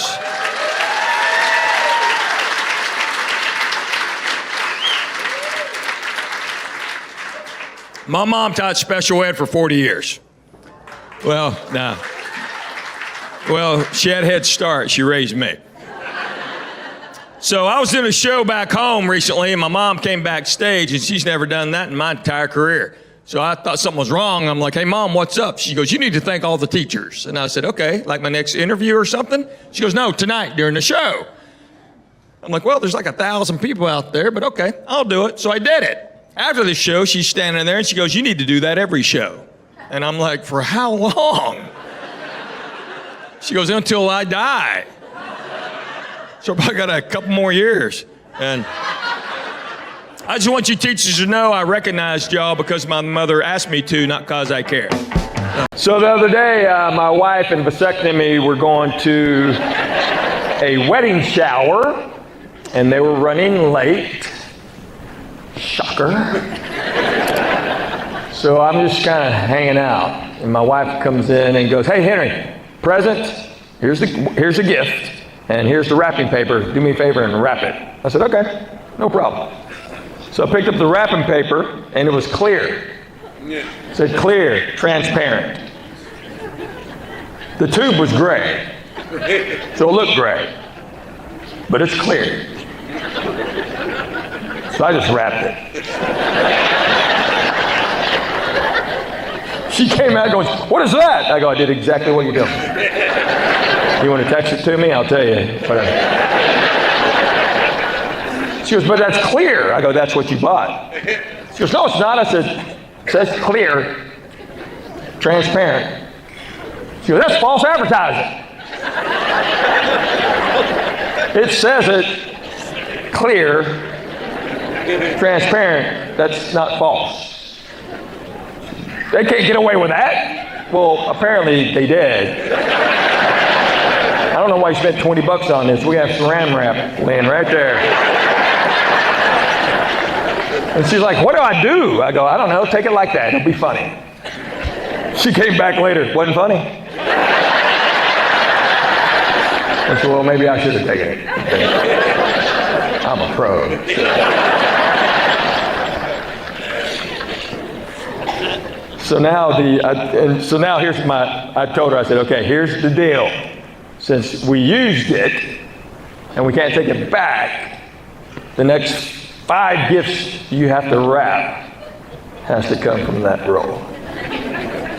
My mom taught special ed for 40 years. Well, nah. Well, she had a head start. She raised me. So I was in a show back home recently, and my mom came backstage, and she's never done that in my entire career. So I thought something was wrong. I'm like, "Hey, Mom, what's up?" She goes, "You need to thank all the teachers." And I said, "Okay, like my next interview or something?" She goes, "No, tonight during the show." I'm like, "Well, there's like 1,000 people out there, but okay, I'll do it." So I did it. After the show, she's standing there and she goes, "You need to do that every show." And I'm like, "For how long?" She goes, "Until I die." So I got a couple more years. And I just want you teachers to know I recognized y'all because my mother asked me to, not because I care. So the other day, my wife and vasectomy were going to a wedding shower, and they were running late. Shocker. So I'm just kind of hanging out, and my wife comes in and goes, "Hey, Henry, present. Here's a gift, and here's the wrapping paper. Do me a favor and wrap it." I said, "Okay, no problem." So I picked up the wrapping paper, and it was clear. It said clear, transparent. The tube was gray, so it looked gray, but it's clear. So I just wrapped it. She came out going, "What is that?" I go, "I did exactly what you told me. You want to text it to me? I'll tell you. Whatever." She goes, "But that's clear." I go, "That's what you bought." She goes, "No, it's not." I said, "It says clear, transparent." She goes, "That's false advertising." It says it clear, transparent. That's not false. They can't get away with that. Well, apparently they did. I don't know why you spent $20 on this. We have saran wrap laying right there. And she's like, "What do I do?" I go, "I don't know. Take it like that. It'll be funny." She came back later. "Wasn't funny?" I said, "Well, maybe I should have taken it. I'm a pro." So now here's I told her, I said, "Okay, here's the deal. Since we used it and we can't take it back, the next 5 gifts you have to wrap has to come from that roll."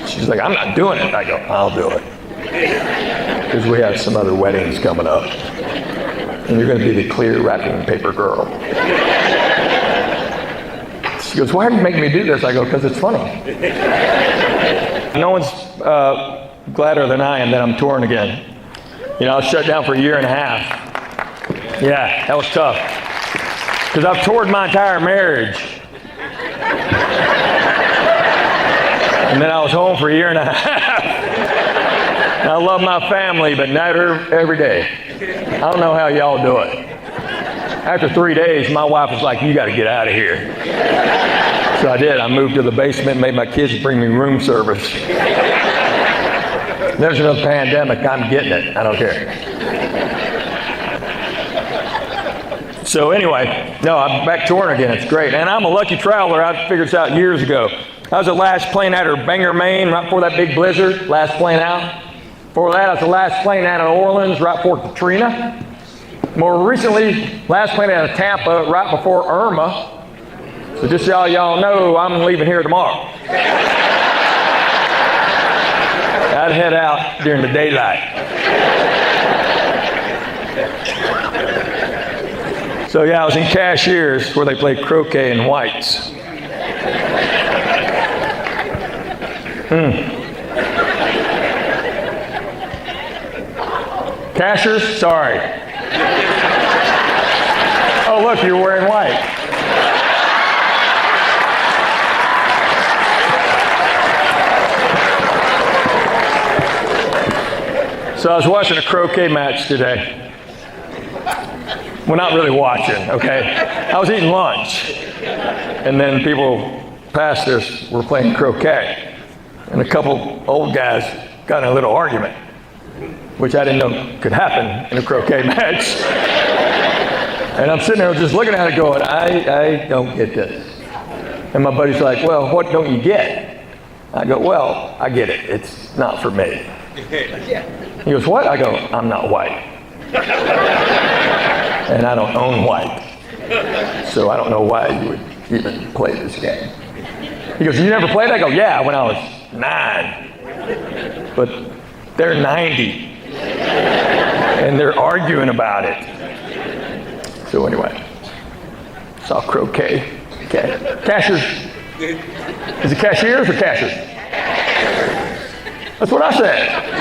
She's like, "I'm not doing it." I go, "I'll do it. Because we have some other weddings coming up. And you're going to be the clear wrapping paper girl." She goes, "Why are you making me do this?" I go, "Because it's funny." No one's gladder than I am that I'm touring again. You know, I was shut down for 1.5 years. Yeah, that was tough. Because I've toured my entire marriage. And then I was home for 1.5 years. I love my family, but not every day. I don't know how y'all do it. After 3 days, my wife was like, "You got to get out of here." So I did. I moved to the basement, made my kids bring me room service. There's another pandemic. I'm getting it. I don't care. So anyway, no, I'm back touring again. It's great. And I'm a lucky traveler. I figured this out years ago. I was the last plane out of Bangor, Maine, right before that big blizzard. Last plane out. Before that, I was the last plane out of New Orleans, right before Katrina. More recently, last plane out of Tampa, right before Irma. So just so y'all know, I'm leaving here tomorrow. I'd head out during the daylight. So yeah, I was in Cashiers where they play croquet and whites. Cashiers? Sorry. Oh, look, you're wearing white. So I was watching a croquet match today. Well, not really watching, okay? I was eating lunch. And then people past us were playing croquet. And a couple old guys got in a little argument, which I didn't know could happen in a croquet match. And I'm sitting there just looking at it going, I don't get this. And my buddy's like, "Well, what don't you get?" I go, "Well, I get it. It's not for me." He goes, "What?" I go, "I'm not white. And I don't own white. So I don't know why you would even play this game." He goes, "You never played?" I go, "Yeah, when I was 9. But they're 90. And they're arguing about it." So anyway, saw croquet. Cashiers. Is it cashiers or cashers? That's what I said.